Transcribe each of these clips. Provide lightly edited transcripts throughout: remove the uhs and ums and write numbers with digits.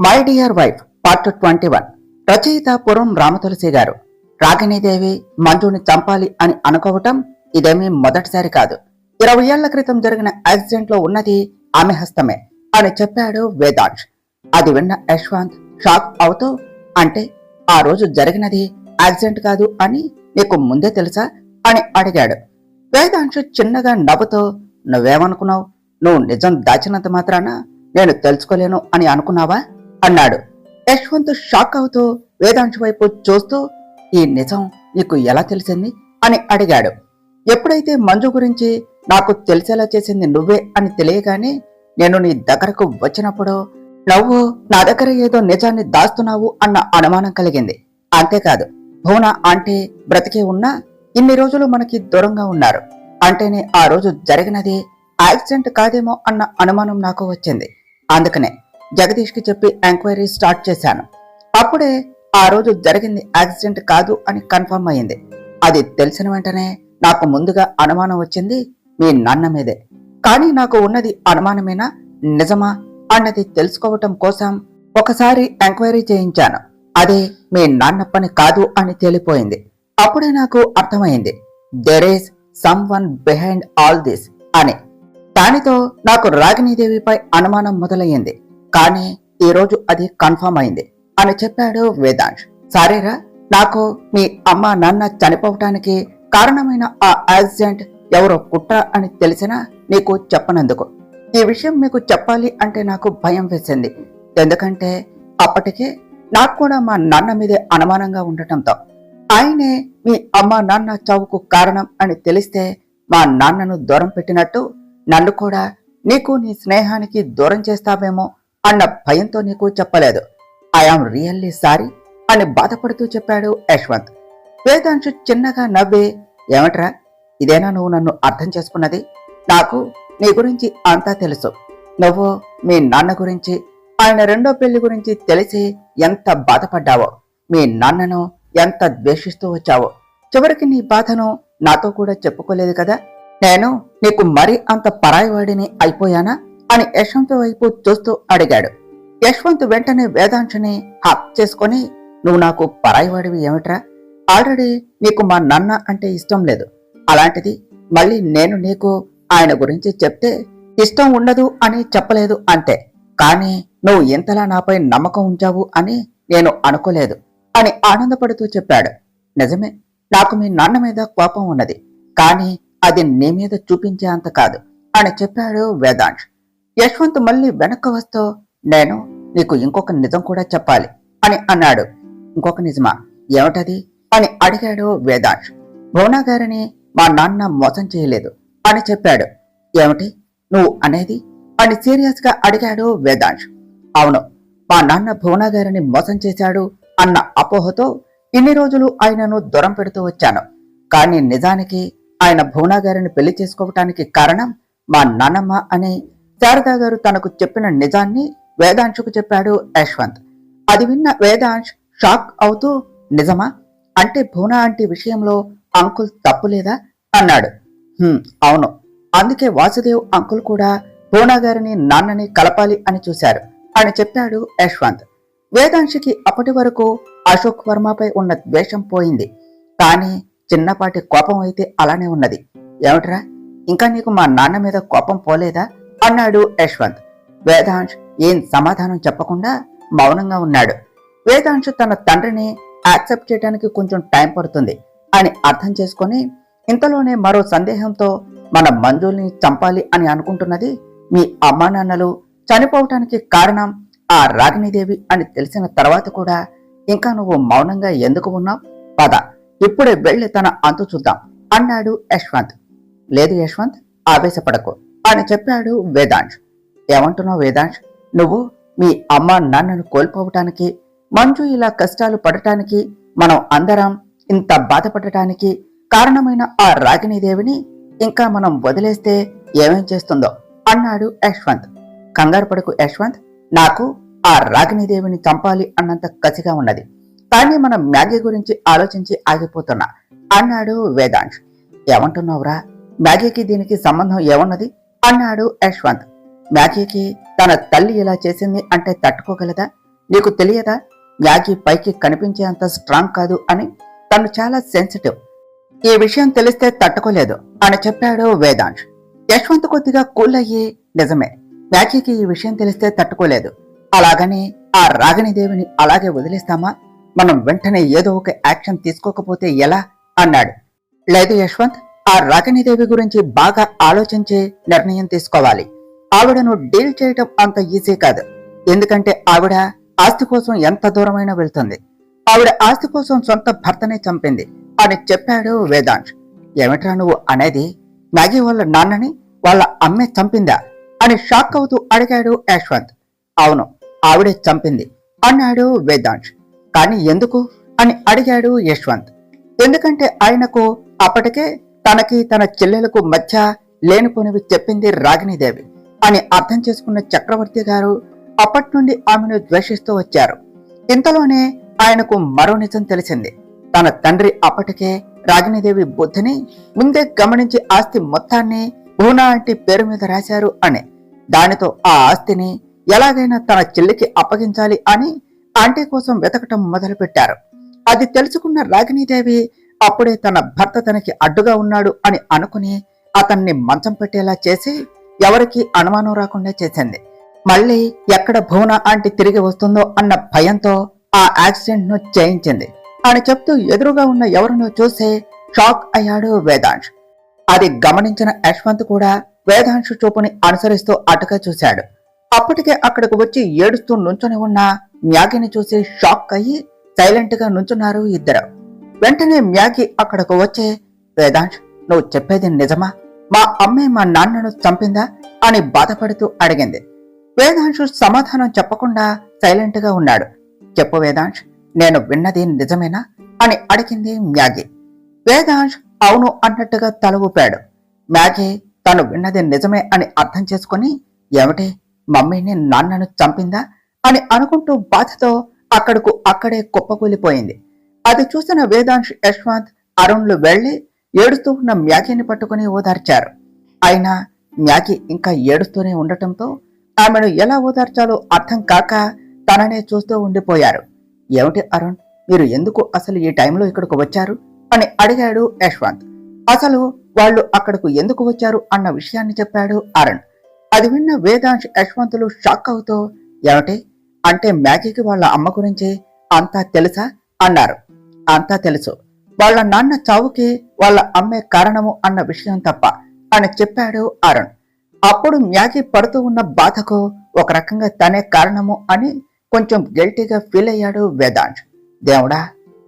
My dear wife part 21. రచయిత పురం రామతులసి గారు. రాగిణీదేవి మంజుని చంపాలి అని అనుకోవటం ఇదేమీ మొదటిసారి కాదు. 20 ఏళ్ల క్రితం జరిగిన యాక్సిడెంట్ లో ఉన్నది ఆమె హస్తమే అని చెప్పాడు వేదాంశ్. అది విన్న యశ్వంత్ షాక్ అవుతూ, అంటే ఆ రోజు జరిగినది యాక్సిడెంట్ కాదు అని నీకు ముందే తెలుసా అని అడిగాడు. వేదాంశ్ చిన్నగా నవ్వుతూ, నువ్వేమనుకున్నావు? నువ్వు నిజం దాచినంత మాత్రాన నేను తెలుసుకోలేను అని అనుకున్నావా అన్నాడు. యశ్వంత్ షాక్ అవుతూ వేదాంశ్ వైపు చూస్తూ, ఈ నిజం నీకు ఎలా తెలిసింది అని అడిగాడు. ఎప్పుడైతే మంజు గురించి నాకు తెలిసేలా చేసింది నువ్వే అని తెలియగానే నేను నీ దగ్గరకు వచ్చినప్పుడు నువ్వు నా దగ్గర ఏదో నిజాన్ని దాస్తున్నావు అన్న అనుమానం కలిగింది. అంతేకాదు, భువన ఆంటీ బ్రతికే ఉన్నా ఇన్ని రోజులు మనకి దూరంగా ఉన్నారు అంటేనే ఆ రోజు జరిగినది యాక్సిడెంట్ కాదేమో అన్న అనుమానం నాకు వచ్చింది. అందుకనే జగదీష్ కి చెప్పి ఎంక్వైరీ స్టార్ట్ చేశాను. అప్పుడే ఆ రోజు జరిగింది యాక్సిడెంట్ కాదు అని కన్ఫర్మ్ అయింది. అది తెలిసిన వెంటనే నాకు ముందుగా అనుమానం వచ్చింది మీ నాన్న మీదే. కానీ నాకు ఉన్నది అనుమానమేనా నిజమా అన్నది తెలుసుకోవటం కోసం ఒకసారి ఎంక్వైరీ చేయించాను. అదే మీ నాన్న పని కాదు అని తేలిపోయింది. అప్పుడే నాకు అర్థమైంది, there is someone behind all this అని. దానితో నాకు రాగిణీదేవిపై అనుమానం మొదలయ్యింది. కానీ ఈ రోజు అది కన్ఫర్మ్ అయింది అని చెప్పాడు వేదాంశ్. సరేరా, నాకు మీ అమ్మ నాన్న చనిపోవటానికి కారణమైన ఆ యాక్సిడెంట్ ఎవరో కుట్ర అని తెలిసినా నీకు చెప్పనందుకు. ఈ విషయం మీకు చెప్పాలి అంటే నాకు భయం వేసింది. ఎందుకంటే అప్పటికే నాకు కూడా మా నాన్న మీదే అనుమానంగా ఉండటంతో ఆయనే మీ అమ్మ నాన్న చావుకు కారణం అని తెలిస్తే మా నాన్నను దూరం పెట్టినట్టు నన్ను కూడా నీకు నీ స్నేహానికి దూరం చేస్తావేమో అన్న భయంతో నీకు చెప్పలేదు. ఐఆమ్ రియల్లీ సారీ అని బాధపడుతూ చెప్పాడు యశ్వంత్. వేదాంశ్ చిన్నగా నవ్వి, ఏమట్రా, ఇదేనా నువ్వు నన్ను అర్థం చేసుకున్నది? నాకు నీ గురించి అంతా తెలుసు. నువ్వు మీ నాన్న గురించి, ఆయన రెండో పెళ్లి గురించి తెలిసి ఎంత బాధపడ్డావో, మీ నాన్నను ఎంత ద్వేషిస్తూ వచ్చావో, చివరికి నీ బాధను నాతో కూడా చెప్పుకోలేదు కదా. నేను నీకు మరీ అంత పరాయివాడిని అయిపోయానా అని యశ్వంత్ వైపు చూస్తూ అడిగాడు. యశ్వంత్ వెంటనే వేదాంశని హక్ చేసుకొని, నువ్వు నాకు పరాయివాడివి ఏమిట్రా? ఆల్రెడీ నీకు మా నాన్న అంటే ఇష్టం లేదు. అలాంటిది మళ్ళీ నేను నీకు ఆయన గురించి చెప్తే ఇష్టం ఉండదు అని చెప్పలేదు అంతే. కానీ నువ్వు ఇంతలా నాపై నమ్మకం ఉంచావు అని నేను అనుకోలేదు అని ఆనందపడుతూ చెప్పాడు. నిజమే, నాకు మీ నాన్న మీద కోపం ఉన్నది. కానీ అది నీ మీద చూపించే అంత కాదు అని చెప్పాడు వేదాంశ్. యశ్వంత్ మళ్ళీ వెనక్కి వస్తూ, నేను నీకు ఇంకొక నిజం కూడా చెప్పాలి అని అన్నాడు. ఇంకొక నిజమా? ఏమిటది అని అడిగాడు వేదాంశ్. భువన గారిని మా నాన్న మోసం చేయలేదు అని చెప్పాడు. ఏమిటి నువ్వు అనేది అని సీరియస్ గా అడిగాడు వేదాంశ్. అవును, మా నాన్న భువన గారిని మోసం చేశాడు అన్న అపోహతో ఇన్ని రోజులు ఆయనను దూరం పెడుతూ వచ్చాను. కానీ నిజానికి ఆయన భువన గారిని పెళ్లి చేసుకోవటానికి కారణం మా నాన్నమ్మ అని శారదా గారు తనకు చెప్పిన నిజాన్ని వేదాంశుకు చెప్పాడు యశ్వంత్. అది విన్న వేదాంశ్ షాక్ అవుతూ, నిజమా? అంటే భువన ఆంటీ విషయంలో అంకుల్ తప్పులేదా అన్నాడు. అవును, అందుకే వాసుదేవ్ అంకుల్ కూడా భువన గారిని నాన్నని కలపాలి అని చూశారు అని చెప్పాడు యశ్వంత్. వేదాంశికి అప్పటి వరకు అశోక్ వర్మపై ఉన్న ద్వేషం పోయింది. కానీ చిన్నపాటి కోపం అయితే అలానే ఉన్నది. ఏమిట్రా, ఇంకా నీకు మా నాన్న మీద కోపం పోలేదా అన్నాడు యశ్వంత్. వేదాంశ్ ఏం సమాధానం చెప్పకుండా మౌనంగా ఉన్నాడు. వేదాంశ్ తన తండ్రిని యాక్సెప్ట్ చేయడానికి కొంచెం టైం పడుతుంది అని అర్థం చేసుకుని, ఇంతలోనే మరో సందేహంతో, మన మంజుల్ని చంపాలి అని అనుకుంటున్నది మీ అమ్మా నాన్నలు చనిపోవటానికి కారణం ఆ రాగిణీదేవి అని తెలిసిన తర్వాత కూడా ఇంకా నువ్వు మౌనంగా ఎందుకు ఉన్నావు? పద, ఇప్పుడే వెళ్లి తన అంతు చూద్దాం అన్నాడు యశ్వంత్. లేదు యశ్వంత్, ఆవేశపడకు అని చెప్పాడు వేదాంశ్. ఏమంటున్నావు వేదాంశ్? నువ్వు మీ అమ్మ నాన్నను కోల్పోవటానికి, మంజు ఇలా కష్టాలు పడటానికి, మనం అందరం ఇంత బాధపడటానికి కారణమైన ఆ రాగిణీదేవిని ఇంకా మనం వదిలేస్తే ఏమేం చేస్తుందో అన్నాడు యశ్వంత్. కంగారు పడకు యశ్వంత్, నాకు ఆ రాగిణీదేవిని చంపాలి అన్నంత కసిగా ఉన్నది. కానీ మనం మ్యాగీ గురించి ఆలోచించి ఆగిపోతున్నా అన్నాడు వేదాంశ్. ఏమంటున్నావురా? మ్యాగీకి దీనికి సంబంధం ఏమున్నది అన్నాడు యశ్వంత్. మ్యాగీకి తన తల్లి ఇలా చేసింది అంటే తట్టుకోగలదా? నీకు తెలియదా, మ్యాగీ పైకి కనిపించేంత స్ట్రాంగ్ కాదు అని. తను చాలా సెన్సిటివ్. ఈ విషయం తెలిస్తే తట్టుకోలేదు అని చెప్పాడు వేదాంశ్. యశ్వంత్ కొద్దిగా కూల్ అయ్యి, నిజమే, మ్యాగీకి ఈ విషయం తెలిస్తే తట్టుకోలేదు. అలాగని ఆ రాగిణీదేవిని అలాగే వదిలేస్తామా? మనం వెంటనే ఏదో ఒక యాక్షన్ తీసుకోకపోతే ఎలా అన్నాడు. లేదు యశ్వంత్, ఆ రాగిణీదేవి గురించి బాగా ఆలోచించి నిర్ణయం తీసుకోవాలి. ఆవిడను డీల్ చేయటం అంత ఈజీ కాదు. ఎందుకంటే ఆవిడ ఆస్తి కోసం ఎంత దూరమైనా వెళ్తుంది. ఆవిడ ఆస్తి కోసం సొంత భర్తనే చంపింది అని చెప్పాడు వేదాంశ్. ఏమిట్రా నువ్వు అనేది? మ్యాగీ వాళ్ళ నాన్నని వాళ్ళ అమ్మే చంపిందా అని షాక్ అవుతూ అడిగాడు యశ్వంత్. అవును, ఆవిడే చంపింది అన్నాడు వేదాంశ్. కానీ ఎందుకు అని అడిగాడు యశ్వంత్. ఎందుకంటే ఆయనకు అప్పటికే తనకి తన చెల్లెలకు మధ్య లేనిపోనివి చెప్పింది రాగిణీదేవి అని అర్థం చేసుకున్న చక్రవర్తి గారు అప్పటి నుండి ఆమెను ద్వేషిస్తూ వచ్చారు. ఇంతలోనే ఆయనకు మరో నిజం తెలిసింది. తన తండ్రి అప్పటికే రాగిణీదేవి బుద్ధిని ముందే గమనించి ఆస్తి మొత్తాన్ని భూనా ఆంటీ పేరు మీద రాశారు అని. దానితో ఆ ఆస్తిని ఎలాగైనా తన చెల్లికి అప్పగించాలి అని ఆంటీ కోసం వెతకటం మొదలుపెట్టారు. అది తెలుసుకున్న రాగిణీదేవి అప్పుడే తన భర్త తనకి అడ్డుగా ఉన్నాడు అని అనుకుని అతన్ని మంచం పెట్టేలా చేసి ఎవరికి అనుమానం రాకుండా చేసింది. మళ్ళీ ఎక్కడ భువన ఆంటీ తిరిగి వస్తుందో అన్న భయంతో ఆ యాక్సిడెంట్ ను చేయించింది అని చెప్తూ ఎదురుగా ఉన్న ఎవరినో చూసి షాక్ అయ్యాడు వేదాంశ్. అది గమనించిన యశ్వంత్ కూడా వేదాంశ్ చూపుని అనుసరిస్తూ అటుగా చూశాడు. అప్పటికే అక్కడికి వచ్చి ఏడుస్తూ నుంచుని ఉన్న మ్యాగీని చూసి షాక్ అయ్యి సైలెంట్ గా నుంచున్నారు ఇద్దరు. వెంటనే మ్యాగీ అక్కడకు వచ్చి, వేదాంశ్, నువ్వు చెప్పేది నిజమా? మా అమ్మే మా నాన్నను చంపిందా అని బాధపడుతూ అడిగింది. వేదాంశ్ సమాధానం చెప్పకుండా సైలెంట్ గా ఉన్నాడు. చెప్పు వేదాంశ్, నేను విన్నది నిజమేనా అని అడిగింది మ్యాగీ. వేదాంశ్ అవును అన్నట్టుగా తల ఊపాడు. మ్యాగీ తను విన్నది నిజమే అని అర్థం చేసుకుని, ఏమిటి, మమ్మీని నాన్నను చంపిందా అని అనుకుంటూ బాధతో అక్కడే కుప్పకూలిపోయింది. అది చూసిన వేదాంశ్, యశ్వంత్, అరుణ్లు వెళ్లి ఏడుస్తూ ఉన్న మ్యాగీని పట్టుకుని ఓదార్చారు. అయినా మ్యాగీ ఇంకా ఏడుస్తూనే ఉండటంతో ఆమెను ఎలా ఓదార్చాలో అర్థం కాక తననే చూస్తూ ఉండిపోయారు. ఏమిటి అరుణ్, మీరు ఎందుకు అసలు ఈ టైంలో ఇక్కడికి వచ్చారు అని అడిగాడు యశ్వంత్. అసలు వాళ్ళు అక్కడకు ఎందుకు వచ్చారు అన్న విషయాన్ని చెప్పాడు అరుణ్. అది విన్న వేదాంశ్, యశ్వంతులు షాక్ అవుతూ, ఏమిటి అంటే మ్యాగీకి వాళ్ళ అమ్మ గురించి అంతా తెలుసా అన్నారు. అంతా తెలుసు, వాళ్ళ నాన్న చావుకి వాళ్ళ అమ్మే కారణము అన్న విషయం తప్ప అని చెప్పాడు అరుణ్. అప్పుడు మ్యాగీ పడుతూ ఉన్న బాధకు ఒక రకంగా తనే కారణము అని కొంచెం గిల్టీగా ఫీల్ అయ్యాడు వేదాంశ్. దేవుడా,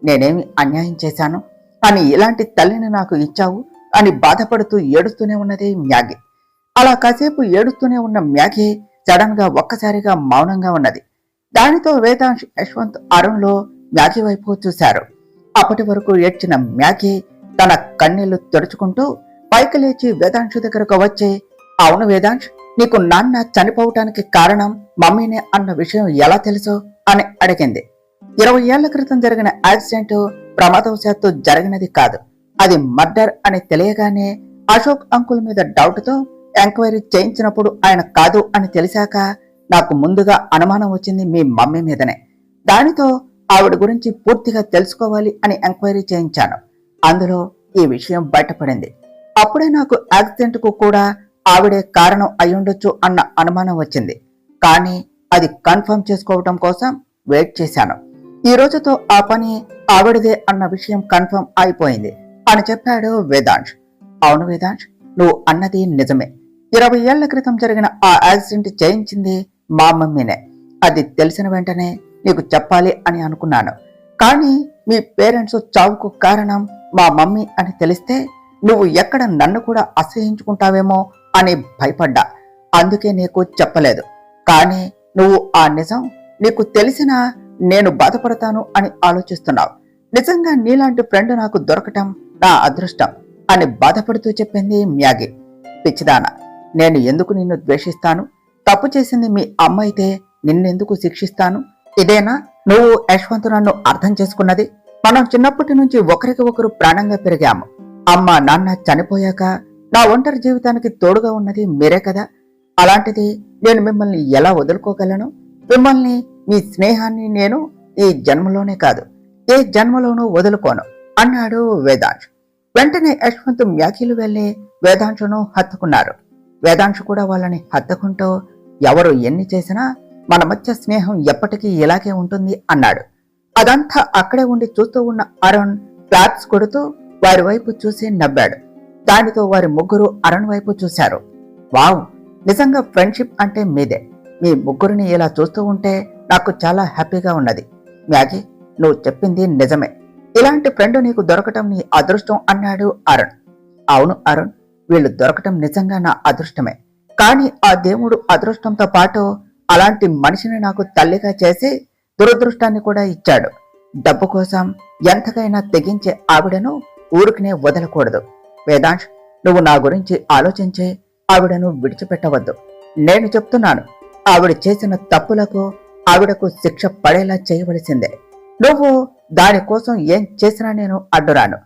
నేనేమి అన్యాయం చేశాను అని ఇలాంటి తల్లిని నాకు ఇచ్చావు అని బాధపడుతూ ఏడుస్తూనే ఉన్నది మ్యాగీ. అలా కాసేపు ఏడుస్తూనే ఉన్న మ్యాగీ సడన్ గా ఒక్కసారిగా మౌనంగా ఉన్నది. దానితో వేదాంశ్, యశ్వంత్, అరుణ్లో మ్యాగీ వైపు చూశారు. అప్పటి వరకు ఏడ్చిన మ్యాగీ తన కన్నీళ్లు తుడుచుకుంటూ పైకి లేచి వేదాంశ్ దగ్గరకు వచ్చి, అవును వేదాంశ్, నీకు నాన్న చనిపోవటానికి కారణం మమ్మీనే అన్న విషయం ఎలా తెలుసు అని అడిగింది. 20 ఏళ్ల క్రితం జరిగిన యాక్సిడెంట్ ప్రమాదవశాత్తు జరిగినది కాదు, అది మర్డర్ అని తెలియగానే అశోక్ అంకుల్ మీద డౌట్ తో ఎంక్వైరీ చేయించినప్పుడు ఆయన కాదు అని తెలిసాక నాకు ముందుగా అనుమానం వచ్చింది మీ మమ్మీ మీదనే. దానితో ఆవిడ గురించి పూర్తిగా తెలుసుకోవాలి అని ఎంక్వైరీ చేయించాను. అందులో ఈ విషయం బయటపడింది. అప్పుడే నాకు యాక్సిడెంట్ కు కూడా ఆవిడే కారణం అయ్యుండొచ్చు అన్న అనుమానం వచ్చింది. కానీ అది కన్ఫర్మ్ చేసుకోవటం కోసం వెయిట్ చేశాను. ఈ రోజుతో ఆ పని ఆవిడదే అన్న విషయం కన్ఫర్మ్ అయిపోయింది అని చెప్పాడు వేదాంశ్. అవును వేదాంశ్, నువ్వు అన్నది నిజమే. 20 ఏళ్ల క్రితం జరిగిన ఆ యాక్సిడెంట్ చేయించింది మా మమ్మీనే. అది తెలిసిన వెంటనే నీకు చెప్పాలి అని అనుకున్నాను. కానీ మీ పేరెంట్స్ చావుకు కారణం మా మమ్మీ అని తెలిస్తే నువ్వు ఎక్కడ నన్ను కూడా అసహించుకుంటావేమో అని భయపడ్డా. అందుకే నీకు చెప్పలేదు. కానీ నువ్వు ఆ నిజం నీకు తెలిసినా నేను బాధపడతాను అని ఆలోచిస్తున్నావు. నిజంగా నీలాంటి ఫ్రెండ్ నాకు దొరకటం నా అదృష్టం అని బాధపడుతూ చెప్పింది మ్యాగీ. పిచ్చిదానా, నేను ఎందుకు నిన్ను ద్వేషిస్తాను? తప్పు చేసింది మీ అమ్మ అయితే నిన్నెందుకు శిక్షిస్తాను? ఇదేనా నువ్వు యశ్వంత్ నన్ను అర్థం చేసుకున్నది? మనం చిన్నప్పటి నుంచి ఒకరికి ఒకరు ప్రాణంగా పెరిగాము. అమ్మ నాన్న చనిపోయాక నా ఒంటరి జీవితానికి తోడుగా ఉన్నది మీరే కదా. అలాంటిది నేను మిమ్మల్ని ఎలా వదులుకోగలను? మిమ్మల్ని మీ స్నేహాన్ని నేను ఈ జన్మలోనే కాదు ఏ జన్మలోనూ వదులుకోను అన్నాడు వేదాంశ్. వెంటనే యశ్వంత్ మ్యాగీలు వెళ్లి వేదాంశును హత్తుకున్నారు. వేదాంశు కూడా వాళ్ళని హత్తుకుంటూ ఎవరు ఎన్ని చేసినా మన మధ్య స్నేహం ఎప్పటికీ ఇలాగే ఉంటుంది అన్నాడు. అదంతా అక్కడే ఉండి చూస్తూ ఉన్న అరుణ్ క్లాప్స్ కొడుతూ వారి వైపు చూసి నవ్వాడు. దానితో వారి ముగ్గురు అరుణ్ వైపు చూశారు. వావ్, నిజంగా ఫ్రెండ్షిప్ అంటే మీదే. మీ ముగ్గురిని ఇలా చూస్తూ ఉంటే నాకు చాలా హ్యాపీగా ఉన్నది. మ్యాగీ, నువ్వు చెప్పింది నిజమే. ఇలాంటి ఫ్రెండ్ నీకు దొరకటం నీ అదృష్టం అన్నాడు అరుణ్. అవును అరుణ్, వీళ్ళు దొరకటం నిజంగా నా అదృష్టమే. కానీ ఆ దేవుడు అదృష్టంతో పాటు అలాంటి మనిషిని నాకు తల్లిగా చేసి దురదృష్టాన్ని కూడా ఇచ్చాడు. డబ్బు కోసం ఎంతకైనా తెగించే ఆవిడను ఊరికినే వదలకూడదు. వేదాంశ్, నువ్వు నా గురించి ఆలోచించి ఆవిడను విడిచిపెట్టవద్దు. నేను చెప్తున్నాను, ఆవిడ చేసిన తప్పులకు ఆవిడకు శిక్ష పడేలా చేయవలసిందే. నువ్వు దానికోసం ఏం చేసినా నేను అడ్డురాను.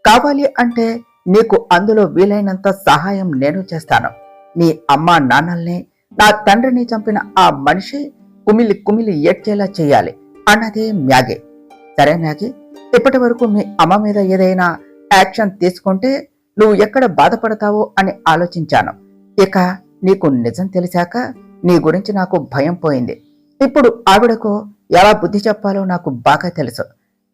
కావాలి అంటే నీకు అందులో వీలైనంత సహాయం నేను చేస్తాను. మీ అమ్మా నాన్నల్ని, నా తండ్రిని చంపిన ఆ మనిషి కుమిలి కుమిలి ఏడ్చేలా చేయాలి అన్నది మ్యాగీ. సరే మ్యాగీ, ఇప్పటి వరకు మీ అమ్మ మీద ఏదైనా యాక్షన్ తీసుకుంటే నువ్వు ఎక్కడ బాధపడతావో అని ఆలోచించాను. ఇక నీకు నిజం తెలిసాక నీ గురించి నాకు భయం పోయింది. ఇప్పుడు ఆవిడకు ఎలా బుద్ధి చెప్పాలో నాకు బాగా తెలుసు.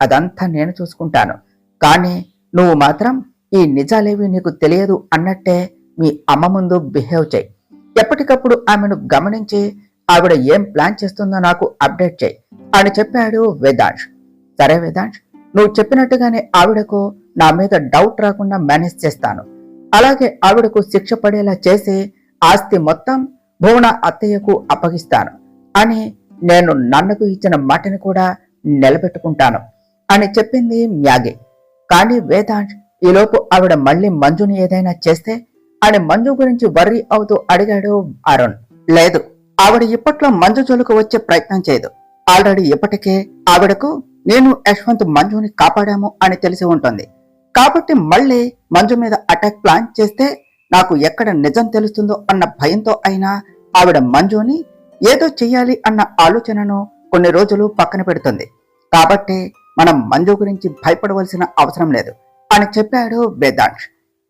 అదంతా నేను చూసుకుంటాను. కానీ నువ్వు మాత్రం ఈ నిజాలేవి నీకు తెలియదు అన్నట్టే మీ అమ్మ ముందు బిహేవ్ చేయి. ఎప్పటికప్పుడు ఆమెను గమనించి ఆవిడ ఏం ప్లాన్ చేస్తుందో నాకు అప్డేట్ చేయి అని చెప్పాడు వేదాంశ్. సరే వేదాంశ్, నువ్వు చెప్పినట్టుగానే ఆవిడకు నా మీద డౌట్ రాకుండా మేనేజ్ చేస్తాను. అలాగే ఆవిడకు శిక్ష పడేలా చేసి ఆస్తి మొత్తం భువన అత్తయ్యకు అప్పగిస్తాను అని నేను నన్నకు ఇచ్చిన మాటని కూడా నిలబెట్టుకుంటాను అని చెప్పింది మ్యాగీ. కానీ వేదాంశ్ ఈలోపు ఆవిడ మళ్ళీ మంజుని ఏదైనా చేస్తే అని మంజు గురించి వర్రీ అవుతూ అడిగాడు అరుణ్. లేదు, ఆవిడ ఇప్పట్లో మంజు జోలుకు వచ్చే ప్రయత్నం చేయదు. ఆల్రెడీ ఇప్పటికే ఆవిడకు నేను యశ్వంత్ మంజుని కాపాడాము అని తెలిసి ఉంటుంది. కాబట్టి మళ్ళీ మంజు మీద అటాక్ ప్లాన్ చేస్తే నాకు ఎక్కడ నిజం తెలుస్తుందో అన్న భయంతో అయినా ఆవిడ మంజుని ఏదో చెయ్యాలి అన్న ఆలోచనను కొన్ని రోజులు పక్కన పెడుతుంది. కాబట్టి మనం మంజు గురించి భయపడవలసిన అవసరం లేదు అని చెప్పాడు వేదాంశ్.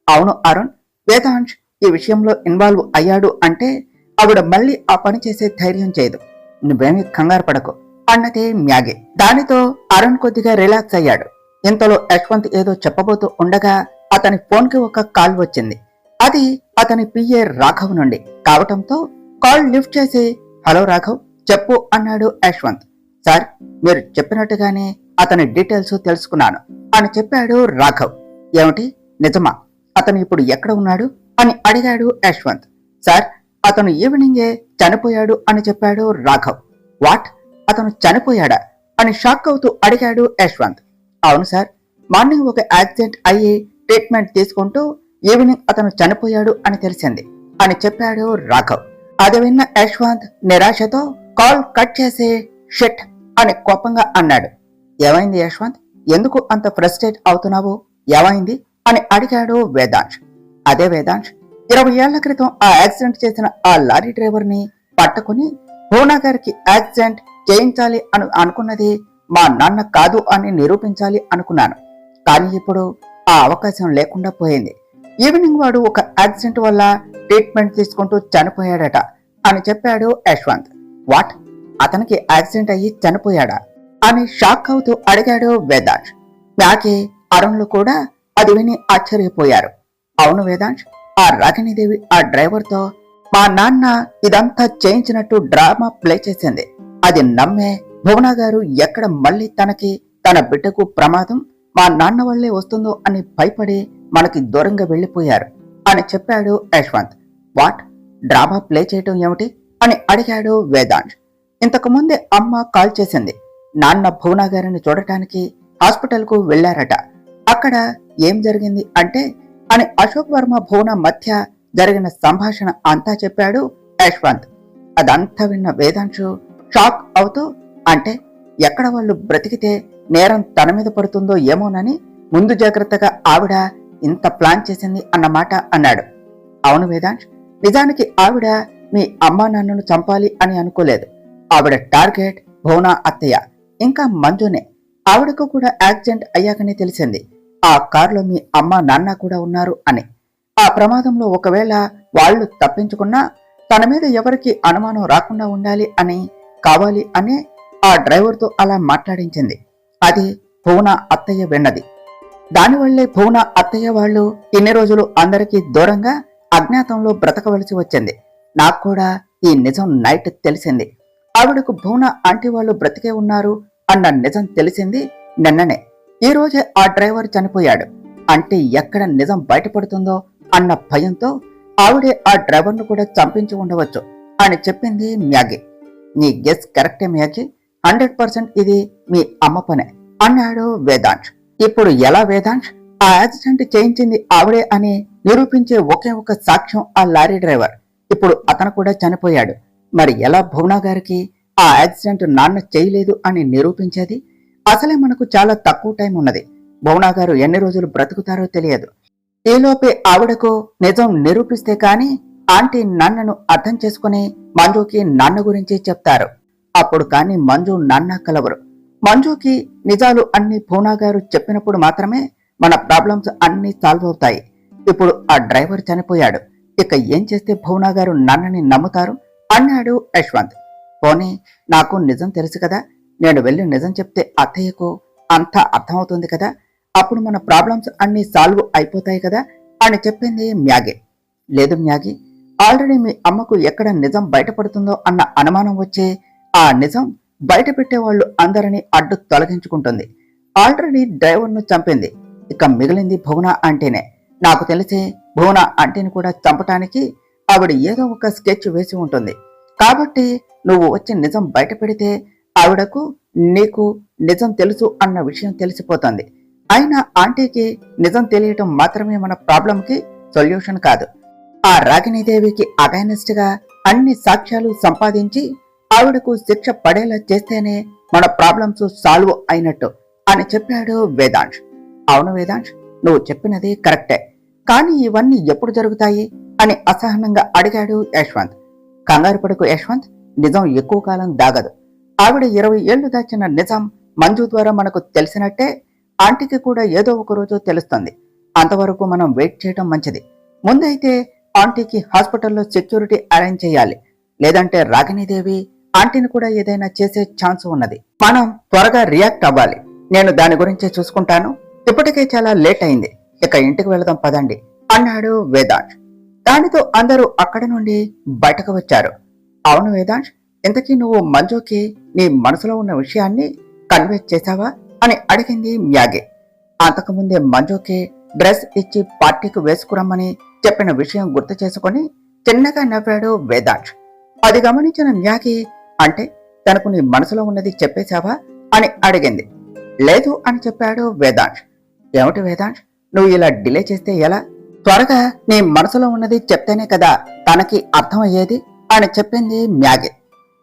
అవును అరుణ్, వేదాంశ్ ఈ విషయంలో ఇన్వాల్వ్ అయ్యాడు అంటే ఆవిడ మళ్ళీ ఆ పని చేసే ధైర్యం చేయదు. నువ్వేమీ కంగారు పడకు అన్నది మ్యాగీ. దానితో అరుణ్ కొద్దిగా రిలాక్స్ అయ్యాడు. ఇంతలో యశ్వంత్ ఏదో చెప్పబోతూ ఉండగా అతని ఫోన్ కి ఒక కాల్ వచ్చింది. అది అతని పిఏ రాఘవ్ నుండి కావటంతో కాల్ లిఫ్ట్ చేసి హలో రాఘవ్, చెప్పు అన్నాడు యశ్వంత్. సార్, మీరు చెప్పినట్టుగానే అతని డీటెయిల్స్ తెలుసుకున్నాను అని చెప్పాడు రాఘవ్. ఏమిటి, నిజమా? అతను ఇప్పుడు ఎక్కడ ఉన్నాడు అని అడిగాడు యశ్వంత్. సార్, అతను ఈవినింగే చనిపోయాడు అని చెప్పాడు రాఘవ్. వాట్, అతను చనిపోయాడా అని షాక్ అవుతూ అడిగాడు యశ్వంత్. అవును సార్, మార్నింగ్ ఒక యాక్సిడెంట్ అయ్యి ట్రీట్మెంట్ తీసుకుంటూ ఈవినింగ్ అతను చనిపోయాడు అని తెలిసింది అని చెప్పాడు రాఘవ్. అది విన్న యశ్వంత్ నిరాశతో కాల్ కట్ చేసి షిట్ అని కోపంగా అన్నాడు. ఏమైంది యశ్వంత్, ఎందుకు అంత ఫ్రస్ట్రేట్ అవుతున్నావు? ఏమైంది అని అడిగాడు వేదాంశ్. అదే వేదాంశ్, 20 ఏళ్ల క్రితం ఆ యాక్సిడెంట్ చేసిన ఆ లారీ డ్రైవర్ ని పట్టుకుని భువనా గారికి యాక్సిడెంట్ చేయించాలి అనుకున్నది మా నాన్న కాదు అని నిరూపించాలి అనుకున్నాను. కానీ ఇప్పుడు ఆ అవకాశం లేకుండా పోయింది. ఈవినింగ్ వాడు ఒక యాక్సిడెంట్ వల్ల ట్రీట్మెంట్ తీసుకుంటూ చనిపోయాడట అని చెప్పాడు యశ్వంత్. వాట్, అతనికి యాక్సిడెంట్ అయ్యి చనిపోయాడా అని షాక్ అవుతూ అడిగాడు వేదాంశ్. మ్యాగీ, అరుణ్లు కూడా అది విని ఆశ్చర్యపోయారు. అవును వేదాంశ్, ఆ రాగిణీదేవి ఆ డ్రైవర్ తో మా నాన్న ఇదంతా చేయించినట్టు డ్రామా ప్లే చేసింది. అది నమ్మే భువనా గారు ఎక్కడ మళ్ళీ తనకి తన బిడ్డకు ప్రమాదం మా నాన్న వల్లే వస్తుందో అని భయపడి మనకి దూరంగా వెళ్లిపోయారు అని చెప్పాడు యశ్వంత్. వాట్, డ్రామా ప్లే చేయటం ఏమిటి అని అడిగాడు వేదాంశ్. ఇంతకు ముందే అమ్మ కాల్ చేసింది. నాన్న భువనా గారిని చూడటానికి హాస్పిటల్ కు వెళ్లారట. అక్కడ ఏం జరిగింది అంటే అని అశోక్ వర్మ భువన మధ్య జరిగిన సంభాషణ అంతా చెప్పాడు యశ్వంత్. అదంతా విన్న వేదాంశు షాక్ అవుతూ, అంటే ఎక్కడ వాళ్ళు బ్రతికితే నేరం తన మీద పడుతుందో ఏమోనని ముందు జాగ్రత్తగా ఆవిడ ఇంత ప్లాన్ చేసింది అన్నమాట అన్నాడు. అవును వేదాంశ్, నిజానికి ఆవిడ మీ అమ్మా నాన్నను చంపాలి అని అనుకోలేదు. ఆవిడ టార్గెట్ భువన అత్తయ్య ఇంకా మంజునే. ఆవిడకు కూడా యాక్సిడెంట్ అయ్యాకనే తెలిసింది ఆ కారులో మీ అమ్మ నాన్న కూడా ఉన్నారు అని. ఆ ప్రమాదంలో ఒకవేళ వాళ్ళు తప్పించుకున్నా తన మీద ఎవరికి అనుమానం రాకుండా ఉండాలి అని కావాలి అనే ఆ డ్రైవర్తో అలా మాట్లాడించింది. అది భువన అత్తయ్య విన్నది. దానివల్లే భువన అత్తయ్య వాళ్ళు ఇన్ని రోజులు అందరికీ దూరంగా అజ్ఞాతంలో బ్రతకవలసి వచ్చింది. నాకు కూడా ఈ నిజం నైట్ తెలిసింది. ఆవిడకు భువన ఆంటీ వాళ్ళు బ్రతికే ఉన్నారు అన్న నిజం తెలిసింది నిన్ననే. ఈ రోజే ఆ డ్రైవర్ చనిపోయాడు అంటే ఎక్కడ నిజం బయటపడుతుందో అన్న భయంతో ఆవిడే ఆ డ్రైవర్ను కూడా చంపించి ఉండవచ్చు అని చెప్పింది మ్యాగీ. నీ గెస్ కరెక్టే మ్యాగీ, 100% ఇది మీ అమ్మ పనే అన్నాడు వేదాంశ్. ఇప్పుడు ఎలా వేదాంశ్? ఆ యాక్సిడెంట్ చేయించింది ఆవిడే అని నిరూపించే ఒకే ఒక సాక్ష్యం ఆ లారీ డ్రైవర్. ఇప్పుడు అతను కూడా చనిపోయాడు. మరి ఎలా భువన గారికి ఆ యాక్సిడెంట్ నాన్న చేయలేదు అని నిరూపించేది? అసలే మనకు చాలా తక్కువ టైం ఉన్నది. భువన గారు ఎన్ని రోజులు బ్రతుకుతారో తెలియదు. ఈలోపే ఆవిడకు నిజం నిరూపిస్తే కాని ఆంటీ నాన్నను అర్థం చేసుకుని మంజుకి నాన్న గురించి చెప్తారు. అప్పుడు కాని మంజు నాన్న కలవరు. మంజుకి నిజాలు అన్ని భువన గారు చెప్పినప్పుడు మాత్రమే మన ప్రాబ్లమ్స్ అన్ని సాల్వ్ అవుతాయి. ఇప్పుడు ఆ డ్రైవర్ చనిపోయాడు. ఇక ఏం చేస్తే భువన గారు నాన్నని నమ్ముతారు అన్నాడు యశ్వంత్. పోనీ నాకు నిజం తెలుసు కదా, నేను వెళ్ళి నిజం చెప్తే అత్తయ్యకు అంతా అర్థమవుతుంది కదా, అప్పుడు మన ప్రాబ్లమ్స్ అన్ని సాల్వ్ అయిపోతాయి కదా అని చెప్పింది మ్యాగీ. లేదు మ్యాగీ, ఆల్రెడీ మీ అమ్మకు ఎక్కడ నిజం బయటపడుతుందో అన్న అనుమానం వచ్చే ఆ నిజం బయట పెట్టేవాళ్ళు అందరినీ అడ్డు తొలగించుకుంటుంది. ఆల్రెడీ డ్రైవర్ను చంపింది. ఇక మిగిలింది భువన ఆంటీనే. నాకు తెలిసి భువన ఆంటీని కూడా చంపటానికి ఆవిడ ఏదో ఒక స్కెచ్ వేసి ఉంటుంది. కాబట్టి నువ్వు వచ్చి నిజం బయట పెడితే ఆవిడకు నీకు నిజం తెలుసు అన్న విషయం తెలిసిపోతుంది. అయినా ఆంటీకి నిజం తెలియటం మాత్రమే మన ప్రాబ్లంకి సొల్యూషన్ కాదు. ఆ రాగిణీదేవికి అగైనెస్ట్ గా అన్ని సాక్ష్యాలు సంపాదించి ఆవిడకు శిక్ష పడేలా చేస్తేనే మన ప్రాబ్లమ్స్ సాల్వ్ అయినట్టు అని చెప్పాడు వేదాంశ్. అవును వేదాంశ్, నువ్వు చెప్పినది కరెక్టే, కానీ ఇవన్నీ ఎప్పుడు జరుగుతాయి అని అసహనంగా అడిగాడు యశ్వంత్. కంగారు పడుకు యశ్వంత్, నిజం ఎక్కువ కాలం దాగదు. ఆవిడ 20 ఏళ్లు దాచిన నిజం మంజు ద్వారా మనకు తెలిసినట్టే ఆంటీకి కూడా ఏదో ఒక రోజు తెలుస్తుంది. అంతవరకు మనం వెయిట్ చేయటం మంచిది. ముందైతే ఆంటీకి హాస్పిటల్లో సెక్యూరిటీ అరేంజ్ చేయాలి. లేదంటే రాగిణీదేవి ఆంటీని కూడా ఏదైనా చేసే ఛాన్స్ ఉన్నది. మనం త్వరగా రియాక్ట్ అవ్వాలి. నేను దాని గురించే చూసుకుంటాను. ఇప్పటికే చాలా లేట్ అయింది. ఇక ఇంటికి వెళదాం పదండి అన్నాడు వేదాంశ్. దానితో అందరూ అక్కడి నుండి బయటకు వచ్చారు. అవును వేదాంశ్, ఇంతకీ నువ్వు మంజుకి నీ మనసులో ఉన్న విషయాన్ని కన్వే చేశావా అని అడిగింది మ్యాగీ. అంతకుముందే మంజుకి డ్రెస్ ఇచ్చి పార్టీకి వేసుకురమ్మని చెప్పిన విషయం గుర్తు చేసుకుని చిన్నగా నవ్వాడు వేదాంశ్. అది గమనించిన మ్యాగీ, అంటే తనకు నీ మనసులో ఉన్నది చెప్పేశావా అని అడిగింది. లేదు అని చెప్పాడు వేదాంశ్. ఏమిటి వేదాంశ్, నువ్వు ఇలా డిలే చేస్తే ఎలా? త్వరగా నీ మనసులో ఉన్నది చెప్తేనే కదా తనకి అర్థమయ్యేది అని చెప్పింది మ్యాగీ.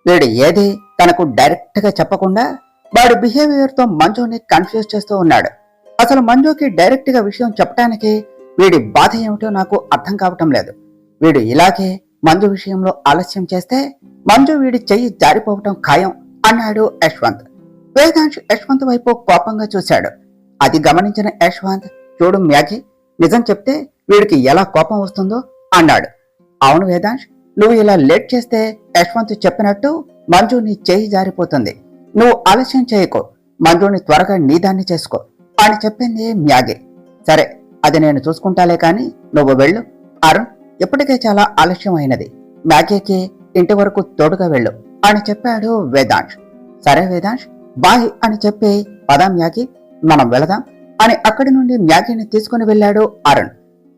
వీడు ఏది తనకు డైరెక్ట్ గా చెప్పకుండా వాడి బిహేవియర్ తో మంజుని కన్ఫ్యూజ్ చేస్తూ ఉన్నాడు. అసలు మంజుకి డైరెక్ట్ గా విషయం చెప్పడానికి వీడి బాధ ఏమిటో నాకు అర్థం కావటం లేదు. వీడు ఇలాగే మంజు విషయంలో ఆలస్యం చేస్తే మంజు వీడి చెయ్యి జారిపోవటం ఖాయం అన్నాడు యశ్వంత్. వేదాంశ్ యశ్వంత్ వైపు కోపంగా చూశాడు. అది గమనించిన యశ్వంత్, చూడు మ్యాగీ, నిజం చెప్తే వీడికి ఎలా కోపం వస్తుందో అన్నాడు. అవును వేదాంశ్, నువ్వు ఇలా లేట్ చేస్తే యశ్వంత్ చెప్పినట్టు మంజు నీ చెయ్యి జారిపోతుంది. నువ్వు ఆలస్యం చేయకు, మంజుని త్వరగా నీదాన్ని చేసుకో అని చెప్పింది మ్యాగీ. సరే, అది నేను చూసుకుంటాలే కాని నువ్వు వెళ్ళు. అరుణ్, ఇప్పటికే చాలా ఆలస్యం అయినది. మ్యాగీకి ఇంటి వరకు తోడుగా వెళ్ళు అని చెప్పాడు వేదాంశ్. సరే వేదాంశ్, బాయ్ అని చెప్పి పదా మ్యాగీ, మనం వెళదాం అని అక్కడి నుండి మ్యాగీని తీసుకుని వెళ్ళాడు అరుణ్.